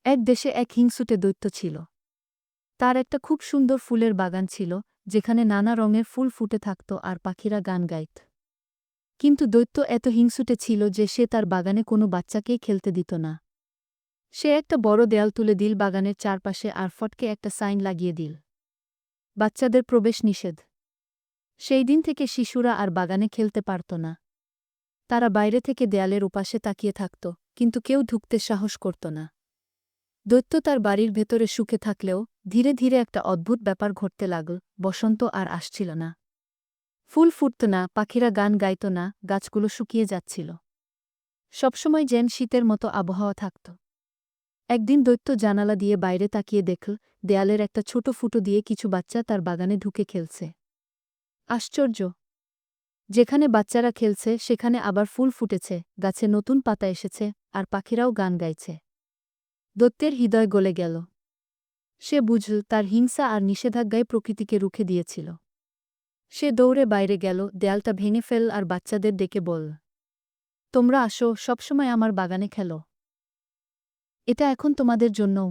এক দেশে এক হিংসুটে দৈত্য ছিল। তার একটা খুব সুন্দর ফুলের বাগান ছিল, যেখানে নানা রঙের ফুল ফুটে থাকত আর পাখিরা গান গাইত। কিন্তু দৈত্য এত হিংসুটে ছিল যে সে তার বাগানে কোনো বাচ্চাকেই খেলতে দিত না। সে একটা বড় দেয়াল তুলে দিল বাগানের চারপাশে আর ফটকে একটা সাইন লাগিয়ে দিল, বাচ্চাদের প্রবেশ নিষেধ। সেই দিন থেকে শিশুরা আর বাগানে খেলতে পারত না। তারা বাইরে থেকে দেয়ালের উপাসে তাকিয়ে থাকত, কিন্তু কেউ ঢুকতে সাহস করত না। দৈত্য তার বাড়ির ভেতরে সুখে থাকলেও ধীরে ধীরে একটা অদ্ভুত ব্যাপার ঘটতে লাগল। বসন্ত আর আসছিল না। ফুল ফুটত না, পাখিরা গান গাইত না, গাছগুলো শুকিয়ে যাচ্ছিল। সবসময় যেন শীতের মতো আবহাওয়া থাকত। একদিন দৈত্য জানালা দিয়ে বাইরে তাকিয়ে দেখল, দেয়ালের একটা ছোট ফুটো দিয়ে কিছু বাচ্চা তার বাগানে ঢুকে খেলছে। আশ্চর্য! যেখানে বাচ্চারা খেলছে সেখানে আবার ফুল ফুটেছে, গাছে নতুন পাতা এসেছে, আর পাখিরাও গান গাইছে। দৈত্যের হৃদয় গলে গেল। সে বুঝল তার হিংসা আর নিষেধাজ্ঞায় প্রকৃতিকে রুখে দিয়েছিল। সে দৌড়ে বাইরে গেল, দেয়ালটা ভেঙে ফেল আর বাচ্চাদের ডেকে বলল, তোমরা আসো, সবসময় আমার বাগানে খেলো। এটা এখন তোমাদের জন্যও।